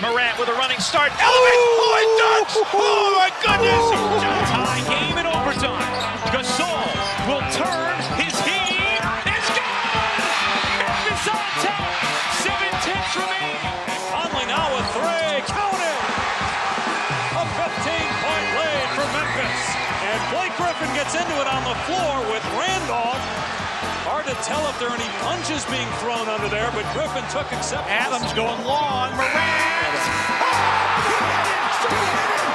Morant with a running start. Elevates. Dunks. Oh, my goodness. Tie game in overtime. Gasol will turn. His heat is gone. Memphis on top. 7-10 remaining. Conley now with three. Counted. A 15-point lead for Memphis. And Blake Griffin gets into it on the floor with Randolph. Hard to tell if there are any punches being thrown under there, but Griffin took acceptance. Adams going long. Morant.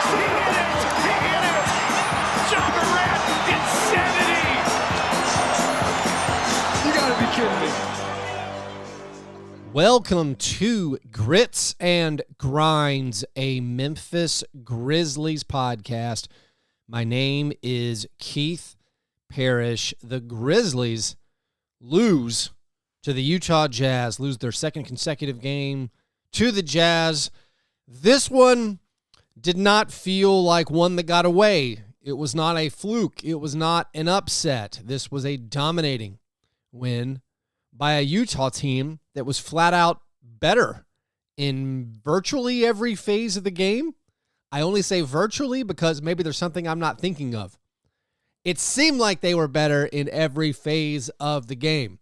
He hit it. Ja Morant. Insanity. You gotta be kidding me. Welcome to Grits and Grinds, a Memphis Grizzlies podcast. My name is Keith Parish. The Grizzlies lose to the Utah Jazz, lose their second consecutive game to the Jazz. This one did not feel like one that got away. It was not a fluke. It was not an upset. This was a dominating win by a Utah team that was flat out better in virtually every phase of the game. I only say virtually because maybe there's something I'm not thinking of. It seemed like they were better in every phase of the game.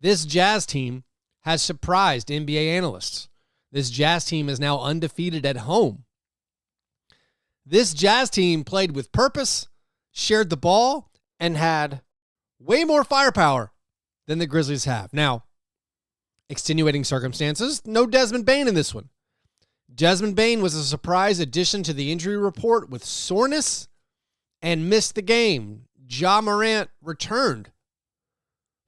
This Jazz team has surprised NBA analysts. This Jazz team is now undefeated at home. This Jazz team played with purpose, shared the ball, and had way more firepower than the Grizzlies have. Now, extenuating circumstances, no Desmond Bane in this one. Desmond Bane was a surprise addition to the injury report with soreness and missed the game. Ja Morant returned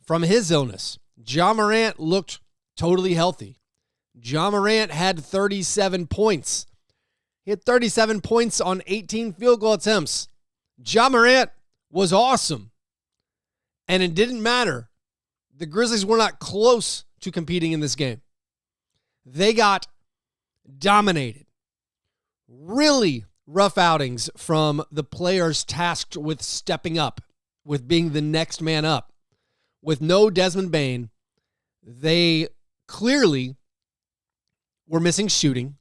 from his illness. Ja Morant looked totally healthy. Ja Morant had 37 points. He had 37 points on 18 field goal attempts. Ja Morant was awesome. And it didn't matter. The Grizzlies were not close to competing in this game. They got dominated. Really rough outings from the players tasked with stepping up, with being the next man up. With no Desmond Bane, they clearly were missing shooting,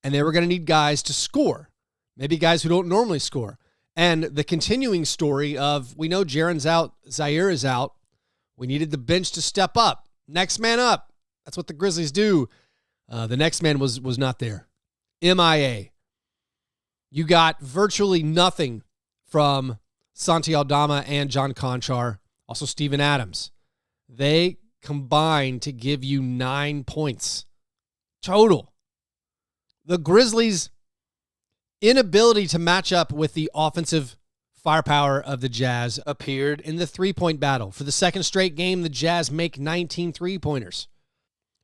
and they were going to need guys to score, maybe guys who don't normally score. And the continuing story of, we know Jaren's out, Zaire is out, we needed the bench to step up. Next man up. That's what the Grizzlies do. The next man was not there. MIA. You got virtually nothing from Santi Aldama and John Conchar, also Steven Adams. They combined to give you 9 points total. The Grizzlies' inability to match up with the offensive firepower of the Jazz appeared in the three-point battle. For the second straight game, the Jazz make 19 three-pointers.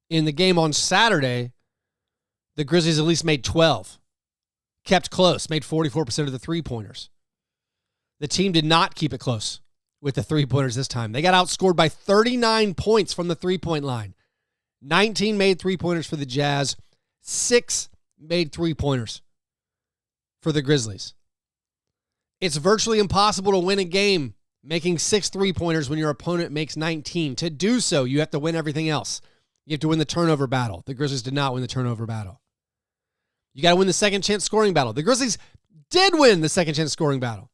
In the game on Saturday, the Grizzlies at least made 12. Kept close, made 44% of the three-pointers. The team did not keep it close with the three-pointers this time. They got outscored by 39 points from the three-point line. 19 made three-pointers for the Jazz. 6 made three-pointers for the Grizzlies. It's virtually impossible to win a game making 6 three-pointers when your opponent makes 19. To do so, you have to win everything else. You have to win the turnover battle. The Grizzlies did not win the turnover battle. You got to win the second chance scoring battle. The Grizzlies did win the second chance scoring battle.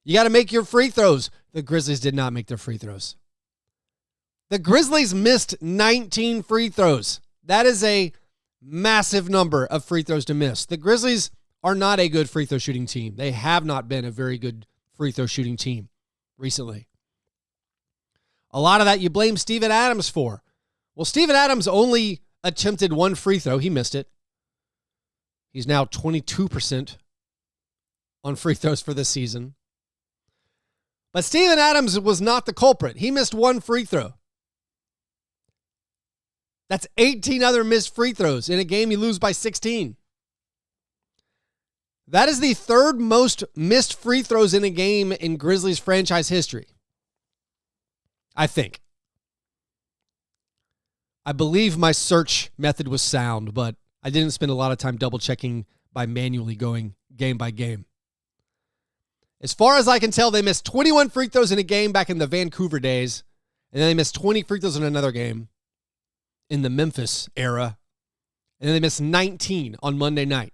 You got to make your free throws. The Grizzlies did not make their free throws. The Grizzlies missed 19 free throws. That is a massive number of free throws to miss. The Grizzlies are not a good free throw shooting team. They have not been a very good free throw shooting team recently. A lot of that you blame Steven Adams for. Well, Steven Adams only attempted 1 free throw. He missed it. He's now 22% on free throws for this season. But Steven Adams was not the culprit. He missed 1 free throw. That's 18 other missed free throws in a game you lose by 16. That is the third most missed free throws in a game in Grizzlies franchise history. I think. I believe my search method was sound, but I didn't spend a lot of time double checking by manually going game by game. As far as I can tell, they missed 21 free throws in a game back in the Vancouver days, and then they missed 20 free throws in another game in the Memphis era. And then they missed 19 on Monday night.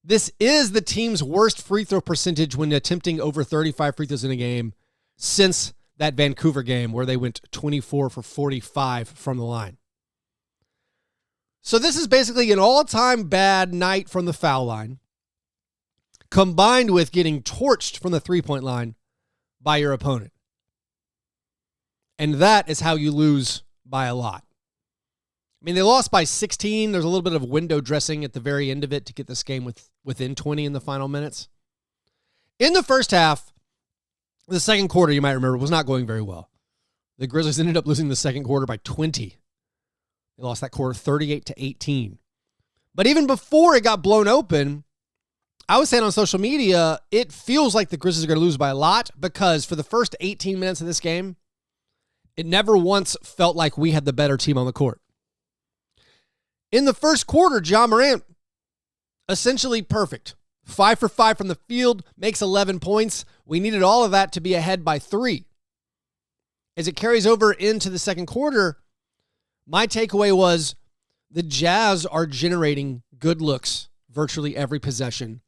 This is the team's worst free throw percentage when attempting over 35 free throws in a game since that Vancouver game where they went 24 for 45 from the line. So this is basically an all-time bad night from the foul line, combined with getting torched from the three-point line by your opponent. And that is how you lose by a lot. I mean, they lost by 16. There's a little bit of window dressing at the very end of it to get this game within 20 in the final minutes. In the first half, the second quarter, you might remember, was not going very well. The Grizzlies ended up losing the second quarter by 20. They lost that quarter 38-18. But even before it got blown open, I was saying on social media, it feels like the Grizzlies are going to lose by a lot because for the first 18 minutes of this game, it never once felt like we had the better team on the court. In the first quarter, Ja Morant, essentially perfect. 5 for 5 from the field, makes 11 points. We needed all of that to be ahead by 3. As it carries over into the second quarter, my takeaway was the Jazz are generating good looks virtually every possession,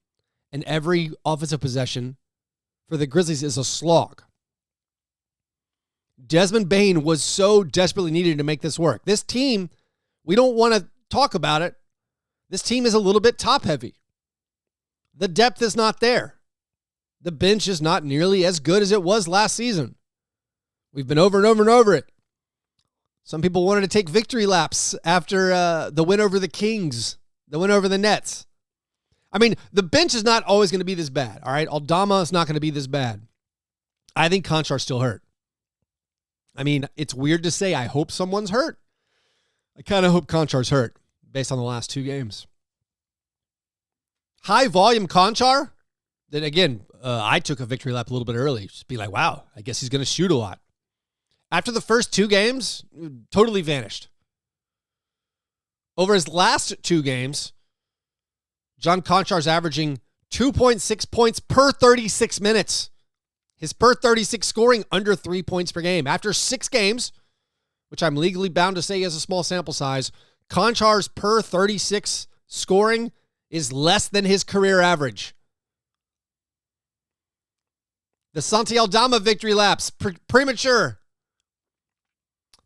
and every offensive possession for the Grizzlies is a slog. Desmond Bane was so desperately needed to make this work. This team, we don't want to talk about it. This team is a little bit top-heavy. The depth is not there. The bench is not nearly as good as it was last season. We've been over and over and over it. Some people wanted to take victory laps after the win over the Kings, the win over the Nets. I mean, the bench is not always going to be this bad, all right? Aldama is not going to be this bad. I think Konchar's still hurt. I mean, it's weird to say I hope someone's hurt. I kind of hope Konchar's hurt based on the last 2 games. High volume Konchar, then again, I took a victory lap a little bit early. Just be like, wow, I guess he's going to shoot a lot. After the first 2 games, totally vanished. Over his last 2 games, John Konchar's averaging 2.6 points per 36 minutes. His per 36 scoring under 3 points per game. After 6 games, which I'm legally bound to say is a small sample size, Konchar's per 36 scoring is less than his career average. The Santi Aldama victory laps, premature.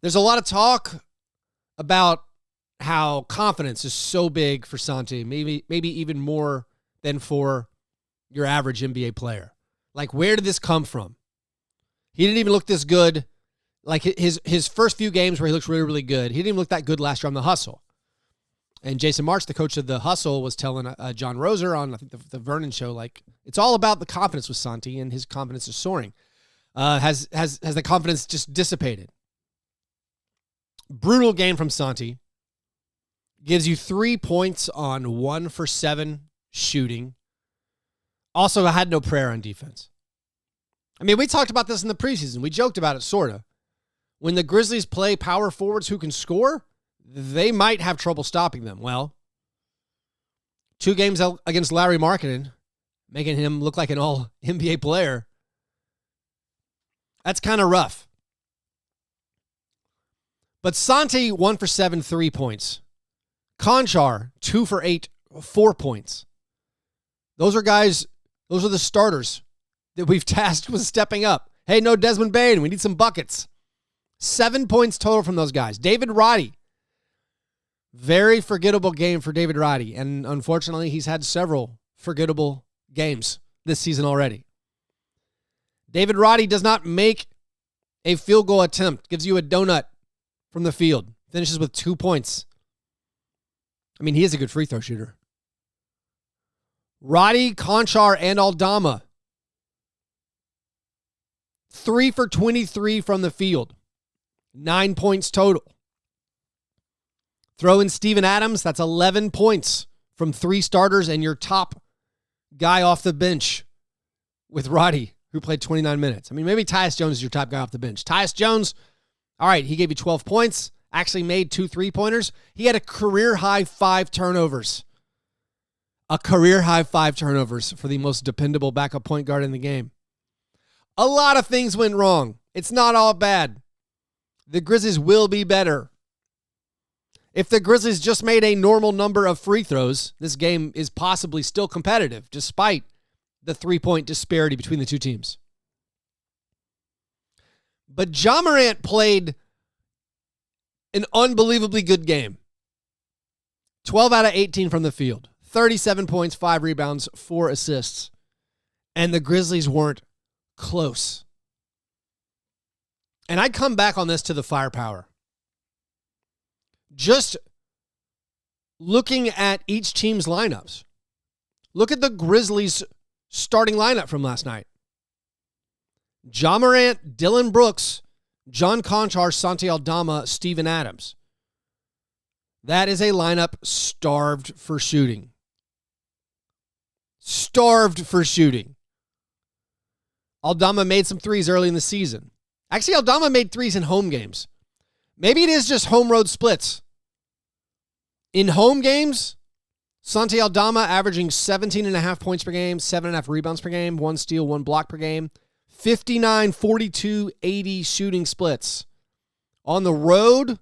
There's a lot of talk about how confidence is so big for Santi, maybe even more than for your average NBA player. Like, where did this come from? He didn't even look this good. Like, his first few games where he looks really, really good, he didn't even look that good last year on The Hustle. And Jason Marks, the coach of The Hustle, was telling John Roser on, I think, the Vernon show, like, it's all about the confidence with Santi, and his confidence is soaring. Has the confidence just dissipated? Brutal game from Santi. Gives you 3 points on 1 for 7 shooting. Also, I had no prayer on defense. I mean, we talked about this in the preseason. We joked about it, sort of. When the Grizzlies play power forwards who can score, they might have trouble stopping them. Well, 2 games against Larry Markkinen, making him look like an all-NBA player. That's kind of rough. But Santi, 1 for 7, 3 points. Konchar, 2 for 8, 4 points. Those are the starters that we've tasked with stepping up. Hey, no Desmond Bane. We need some buckets. 7 points total from those guys. David Roddy. Very forgettable game for David Roddy. And unfortunately, he's had several forgettable games this season already. David Roddy does not make a field goal attempt. Gives you a donut from the field. Finishes with 2 points. I mean, he is a good free throw shooter. Roddy, Konchar, and Aldama. 3 for 23 from the field. 9 points total. Throw in Steven Adams. That's 11 points from 3 starters and your top guy off the bench with Roddy, who played 29 minutes. I mean, maybe Tyus Jones is your top guy off the bench. Tyus Jones, all right, he gave you 12 points, actually made 2 3-pointers. He had a career-high 5 turnovers. A career-high 5 turnovers for the most dependable backup point guard in the game. A lot of things went wrong. It's not all bad. The Grizzlies will be better. If the Grizzlies just made a normal number of free throws, this game is possibly still competitive, despite the 3-point disparity between the two teams. But Ja Morant played an unbelievably good game. 12 out of 18 from the field. 37 points, 5 rebounds, 4 assists. And the Grizzlies weren't close. And I come back on this to the firepower. Just looking at each team's lineups. Look at the Grizzlies' starting lineup from last night. Ja Morant, Dylan Brooks, John Konchar, Santi Aldama, Steven Adams. That is a lineup starved for shooting. Starved for shooting. Aldama made some threes early in the season. Actually, Aldama made threes in home games. Maybe it is just home road splits. In home games, Santi Aldama averaging 17.5 points per game, 7.5 rebounds per game, 1 steal, 1 block per game, 59, 42, 80 shooting splits. On the road,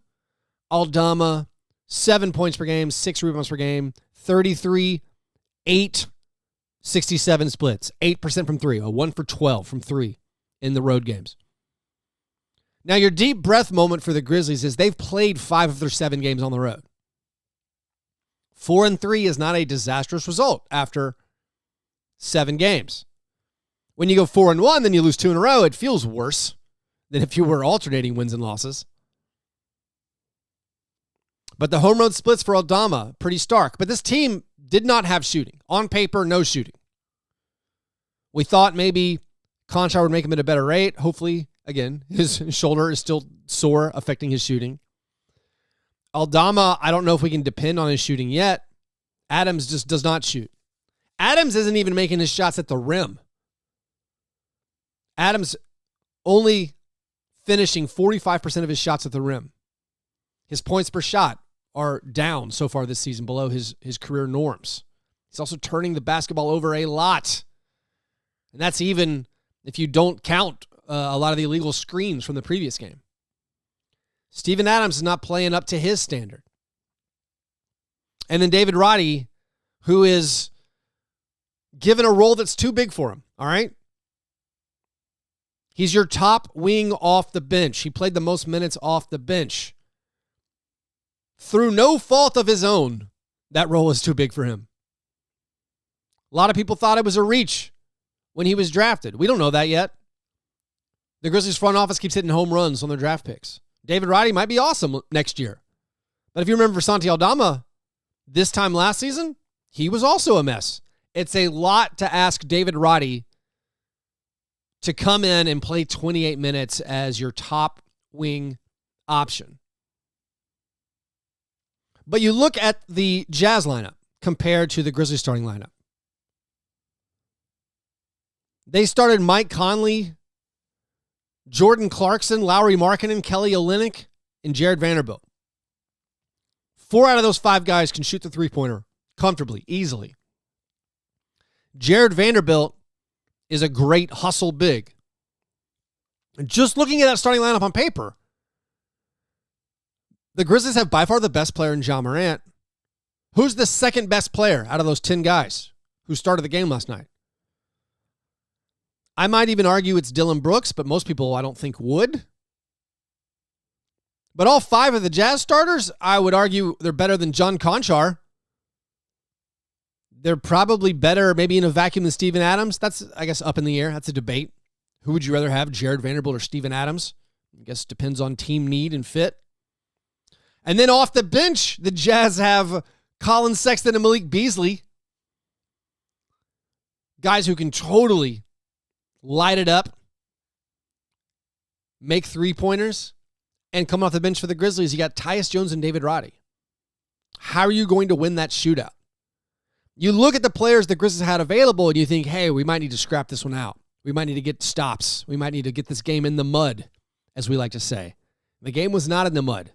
Aldama, 7 points per game, 6 rebounds per game, 33, 8, 67 splits, 8% from 3, a 1 for 12 from 3 in the road games. Now, your deep breath moment for the Grizzlies is they've played 5 of their 7 games on the road. 4-3 is not a disastrous result after 7 games. When you go 4-1, then you lose 2 in a row, it feels worse than if you were alternating wins and losses. But the home road splits for Aldama, pretty stark. But this team did not have shooting. On paper, no shooting. We thought maybe Konchar would make him at a better rate. Hopefully, again, his shoulder is still sore, affecting his shooting. Aldama, I don't know if we can depend on his shooting yet. Adams just does not shoot. Adams isn't even making his shots at the rim. Adams only finishing 45% of his shots at the rim. His points per shot are down so far this season, below his career norms. He's also turning the basketball over a lot. And that's even if you don't count a lot of the illegal screens from the previous game. Steven Adams is not playing up to his standard. And then David Roddy, who is given a role that's too big for him, all right? He's your top wing off the bench. He played the most minutes off the bench. Through no fault of his own, that role is too big for him. A lot of people thought it was a reach when he was drafted. We don't know that yet. The Grizzlies front office keeps hitting home runs on their draft picks. David Roddy might be awesome next year. But if you remember Santi Aldama, this time last season, he was also a mess. It's a lot to ask David Roddy to come in and play 28 minutes as your top wing option. But you look at the Jazz lineup compared to the Grizzlies starting lineup. They started Mike Conley, Jordan Clarkson, Lauri Markkanen, Kelly Olynyk, and Jared Vanderbilt. 4 out of those 5 guys can shoot the three-pointer comfortably, easily. Jared Vanderbilt is a great hustle big. Just looking at that starting lineup on paper, the Grizzlies have by far the best player in Ja Morant. Who's the second best player out of those 10 guys who started the game last night? I might even argue it's Dylan Brooks, but most people I don't think would. But all 5 of the Jazz starters, I would argue they're better than John Konchar. They're probably better maybe in a vacuum than Steven Adams. That's, I guess, up in the air. That's a debate. Who would you rather have, Jared Vanderbilt or Steven Adams? I guess it depends on team need and fit. And then off the bench, the Jazz have Colin Sexton and Malik Beasley. Guys who can totally light it up, make three-pointers, and come off the bench for the Grizzlies. You got Tyus Jones and David Roddy. How are you going to win that shootout? You look at the players the Grizzlies had available and you think, hey, we might need to scrap this one out. We might need to get stops. We might need to get this game in the mud, as we like to say. The game was not in the mud.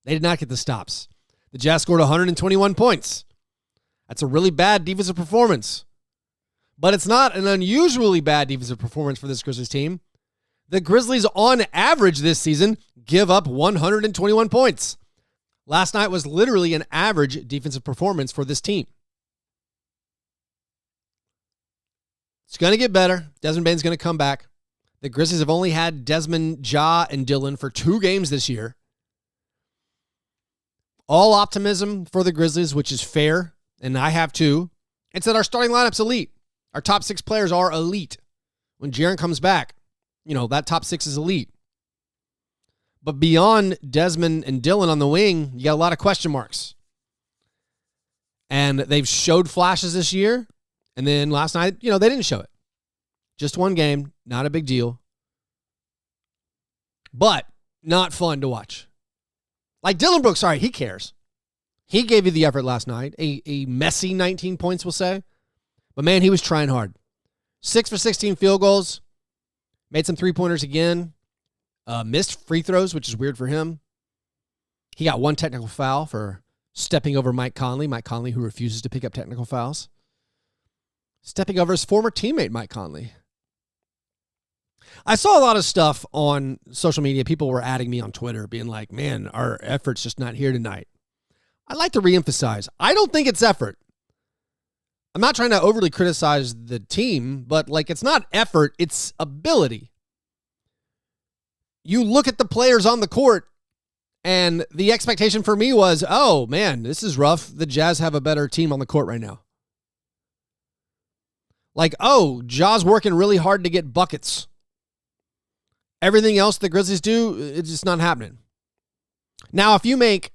They did not get the stops. The Jazz scored 121 points. That's a really bad defensive performance. But it's not an unusually bad defensive performance for this Grizzlies team. The Grizzlies, on average this season, give up 121 points. Last night was literally an average defensive performance for this team. It's going to get better. Desmond Bane's going to come back. The Grizzlies have only had Desmond, Ja, and Dillon for 2 games this year. All optimism for the Grizzlies, which is fair, and I have too. It's that our starting lineup's elite. Our top 6 players are elite. When Jaren comes back, that top 6 is elite. But beyond Desmond and Dillon on the wing, you got a lot of question marks. And they've showed flashes this year. And then last night, they didn't show it. Just 1 game, not a big deal. But not fun to watch. Like Dylan Brooks, sorry, he cares. He gave you the effort last night. A messy 19 points, we'll say. But man, he was trying hard. 6 for 16 field goals. Made some 3-pointers again. Missed free throws, which is weird for him. He got 1 technical foul for stepping over Mike Conley. Mike Conley, who refuses to pick up technical fouls. Stepping over his former teammate, Mike Conley. I saw a lot of stuff on social media. People were adding me on Twitter, being like, man, our effort's just not here tonight. I'd like to reemphasize, I don't think it's effort. I'm not trying to overly criticize the team, but it's not effort, it's ability. You look at the players on the court, and the expectation for me was, oh, man, this is rough. The Jazz have a better team on the court right now. Ja's working really hard to get buckets. Everything else the Grizzlies do, it's just not happening. Now, if you make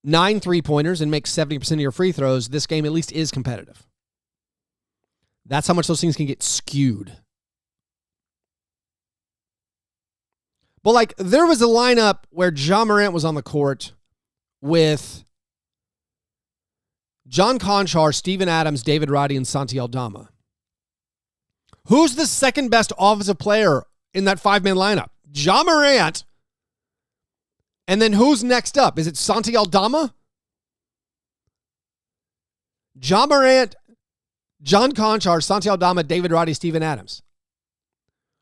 9 3-pointers and make 70% of your free throws, this game at least is competitive. That's how much those things can get skewed. But there was a lineup where Ja Morant was on the court with John Conchar, Steven Adams, David Roddy, and Santi Aldama. Who's the second best offensive player in that 5-man lineup? Ja Morant. And then who's next up? Is it Santi Aldama? Ja Morant, John Conchar, Santi Aldama, David Roddy, Steven Adams.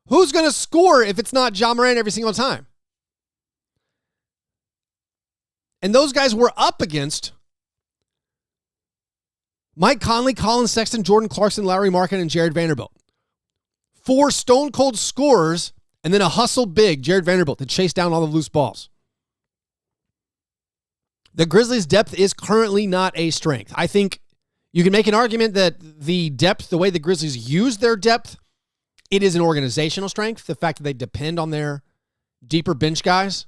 Who's going to score if it's not Ja Morant every single time? And those guys were up against Mike Conley, Colin Sexton, Jordan Clarkson, Larry Markin, and Jared Vanderbilt. 4 stone-cold scorers, and then a hustle big, Jared Vanderbilt, to chase down all the loose balls. The Grizzlies' depth is currently not a strength. I think you can make an argument that the depth, the way the Grizzlies use their depth, it is an organizational strength. The fact that they depend on their deeper bench guys.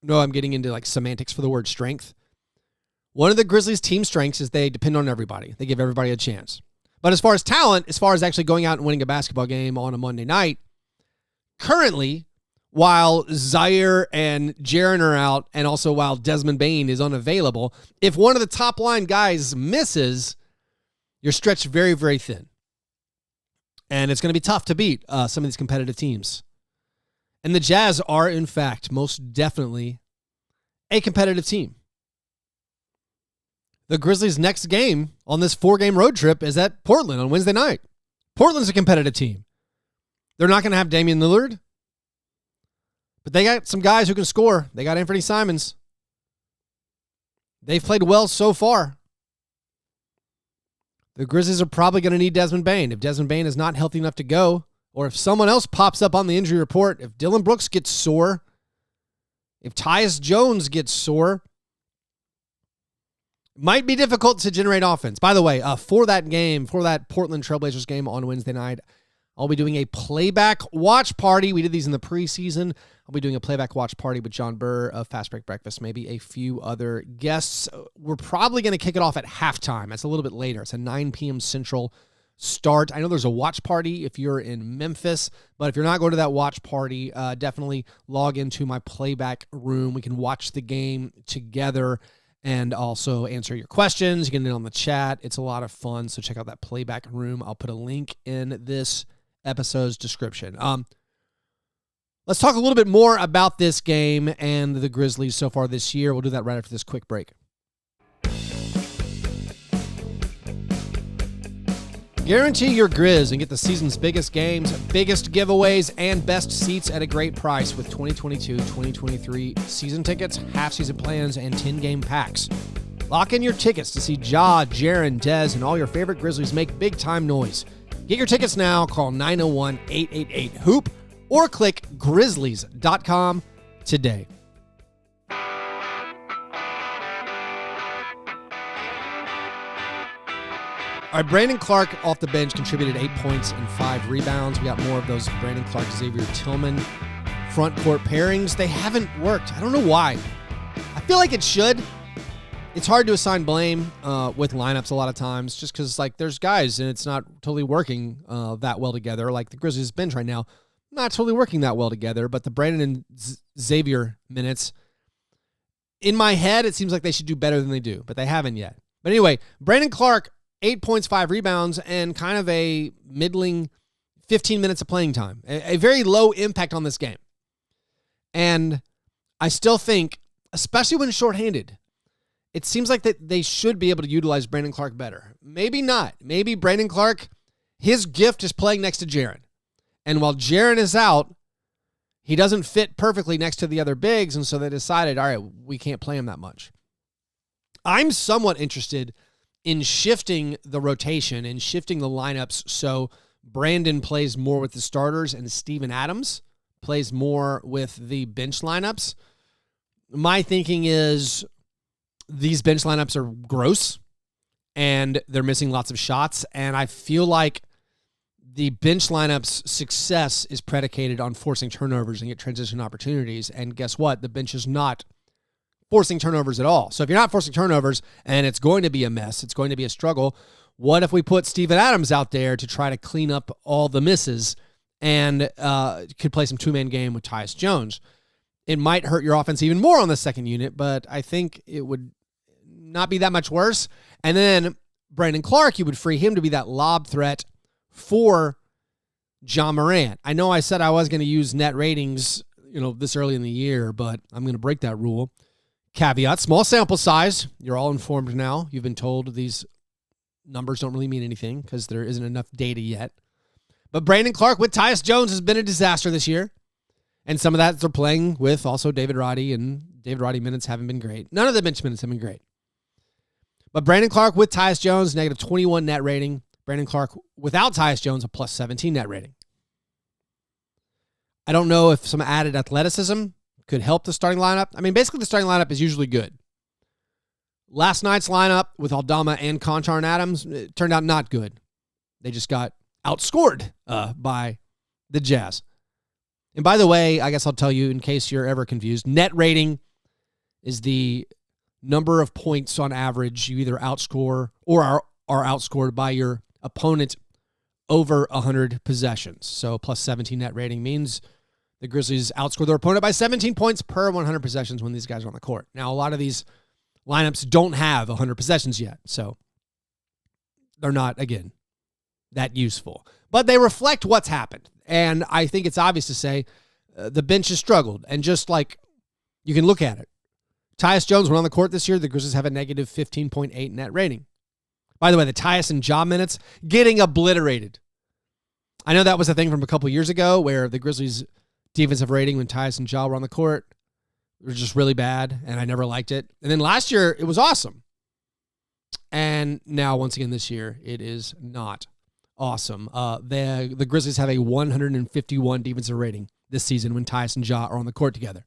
No, I'm getting into semantics for the word strength. One of the Grizzlies' team strengths is they depend on everybody. They give everybody a chance. But as far as talent, as far as actually going out and winning a basketball game on a Monday night, currently, while Zaire and Jaren are out, and also while Desmond Bane is unavailable, if one of the top line guys misses, you're stretched very, very thin. And it's going to be tough to beat some of these competitive teams. And the Jazz are, in fact, most definitely a competitive team. The Grizzlies' next game on this 4-game road trip is at Portland on Wednesday night. Portland's a competitive team. They're not going to have Damian Lillard, but they got some guys who can score. They got Anthony Simons. They've played well so far. The Grizzlies are probably going to need Desmond Bane. If Desmond Bane is not healthy enough to go, or if someone else pops up on the injury report, if Dylan Brooks gets sore, if Tyus Jones gets sore, might be difficult to generate offense. By the way, for that game, for that Portland Trailblazers game on Wednesday night, I'll be doing a playback watch party. We did these in the preseason. I'll be doing a playback watch party with John Burr of Fast Break Breakfast, maybe a few other guests. We're probably going to kick it off at halftime. That's a little bit later. It's a 9 p.m. Central start. I know there's a watch party if you're in Memphis, but if you're not going to that watch party, definitely log into my playback room. We can watch the game together and also answer your questions. You can get in on the chat. It's a lot of fun, so check out that playback room. I'll put a link in this episode's description. Let's talk a little bit more about this game and the Grizzlies so far this year. We'll do that right after this quick break. Guarantee your Grizz and get the season's biggest games, biggest giveaways, and best seats at a great price with 2022-2023 season tickets, half-season plans, and 10-game packs. Lock in your tickets to see Ja, Jaren, Dez, and all your favorite Grizzlies make big-time noise. Get your tickets now. Call 901-888-HOOP or click grizzlies.com today. All right, Brandon Clark off the bench contributed 8 points and 5 rebounds. We got more of those Brandon Clark, Xavier Tillman front court pairings. They haven't worked. I don't know why. I feel like it should. It's hard to assign blame with lineups a lot of times just because, like, there's guys and it's not totally working that well together. Like the Grizzlies bench right now, not totally working that well together, but the Brandon and Xavier minutes, in my head, it seems like they should do better than they do, but they haven't yet. But anyway, Brandon Clark, 8 points, 5 rebounds, and kind of a middling 15 minutes of playing time. A very low impact on this game. And I still think, especially when shorthanded, it seems like that they should be able to utilize Brandon Clark better. Maybe not. Maybe Brandon Clark, his gift is playing next to Jaren. And while Jaren is out, he doesn't fit perfectly next to the other bigs, and so they decided, all right, we can't play him that much. I'm somewhat interested in shifting the rotation and shifting the lineups so Brandon plays more with the starters and Steven Adams plays more with the bench lineups. My thinking is these bench lineups are gross and they're missing lots of shots, and I feel like the bench lineup's success is predicated on forcing turnovers and get transition opportunities, and guess what? The bench is not forcing turnovers at all. So if you're not forcing turnovers and it's going to be a mess, it's going to be a struggle, what if we put Steven Adams out there to try to clean up all the misses and could play some two-man game with Tyus Jones? It might hurt your offense even more on the second unit, but I think it would not be that much worse. And then Brandon Clark, you would free him to be that lob threat for Ja Morant. I know I said I was going to use net ratings, this early in the year, but I'm going to break that rule. Caveat, small sample size. You're all informed now. You've been told these numbers don't really mean anything because there isn't enough data yet. But Brandon Clark with Tyus Jones has been a disaster this year. And some of that they're playing with also David Roddy, and David Roddy minutes haven't been great. None of the bench minutes have been great. But Brandon Clark with Tyus Jones, negative 21 net rating. Brandon Clark without Tyus Jones, a plus 17 net rating. I don't know if some added athleticism could help the starting lineup. I mean, basically the starting lineup is usually good. Last night's lineup with Aldama and Conchar and Adams, it turned out not good. They just got outscored by the Jazz. And by the way, I guess I'll tell you in case you're ever confused, net rating is the number of points on average you either outscore or are outscored by your opponent over 100 possessions. So plus 17 net rating means the Grizzlies outscore their opponent by 17 points per 100 possessions when these guys are on the court. Now, a lot of these lineups don't have 100 possessions yet, so they're not, again, that useful. But they reflect what's happened, and I think it's obvious to say the bench has struggled, and just like you can look at it. Tyus Jones went on the court this year. The Grizzlies have a negative 15.8 net rating. By the way, the Tyus and Ja minutes getting obliterated. I know that was a thing from a couple years ago where the Grizzlies' defensive rating when Tyus and Ja were on the court was just really bad, and I never liked it. And then last year, it was awesome. And now, once again, this year, it is not awesome. The Grizzlies have a 151 defensive rating this season when Tyus and Ja are on the court together.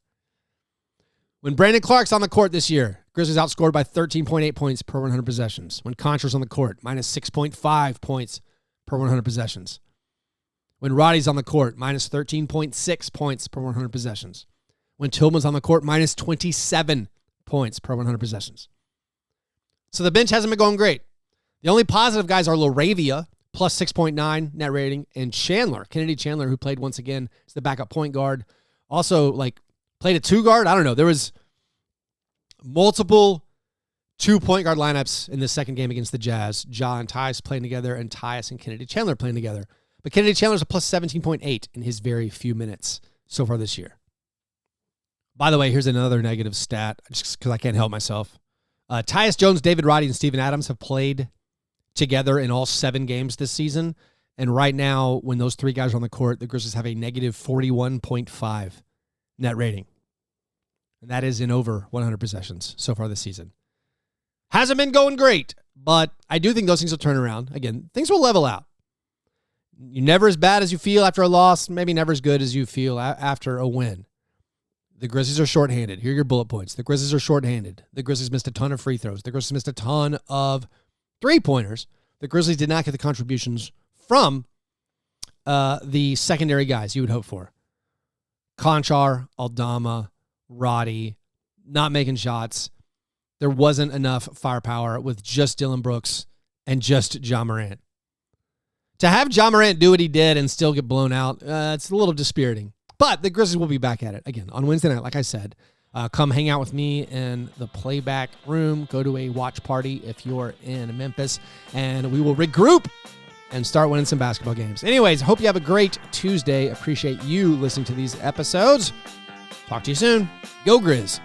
When Brandon Clark's on the court this year, Grizzlies outscored by 13.8 points per 100 possessions. When Contra's on the court, minus 6.5 points per 100 possessions. When Roddy's on the court, minus 13.6 points per 100 possessions. When Tillman's on the court, minus 27 points per 100 possessions. So the bench hasn't been going great. The only positive guys are Laravia, plus 6.9 net rating, and Chandler, Kennedy Chandler, who played once again as the backup point guard. Also, played a two guard. I don't know. There was multiple 2-point guard lineups in the second game against the Jazz. Ja and Tyus playing together, and Tyus and Kennedy Chandler playing together. But Kennedy Chandler's a plus 17.8 in his very few minutes so far this year. By the way, here's another negative stat, just because I can't help myself. Tyus Jones, David Roddy, and Steven Adams have played together in all 7 games this season. And right now, when those 3 guys are on the court, the Grizzlies have a negative 41.5 net rating. And that is in over 100 possessions so far this season. Hasn't been going great, but I do think those things will turn around. Again, things will level out. You're never as bad as you feel after a loss, maybe never as good as you feel after a win. The Grizzlies are shorthanded. Here are your bullet points. The Grizzlies are shorthanded. The Grizzlies missed a ton of free throws. The Grizzlies missed a ton of three-pointers. The Grizzlies did not get the contributions from the secondary guys you would hope for. Conchar, Aldama, Roddy, not making shots. There wasn't enough firepower with just Dylan Brooks and just Ja Morant. To have Ja Morant do what he did and still get blown out, it's a little dispiriting. But the Grizzlies will be back at it again on Wednesday night. Like I said, come hang out with me in the playback room. Go to a watch party if you're in Memphis, and we will regroup and start winning some basketball games. Anyways, hope you have a great Tuesday. Appreciate you listening to these episodes. Talk to you soon. Go Grizz.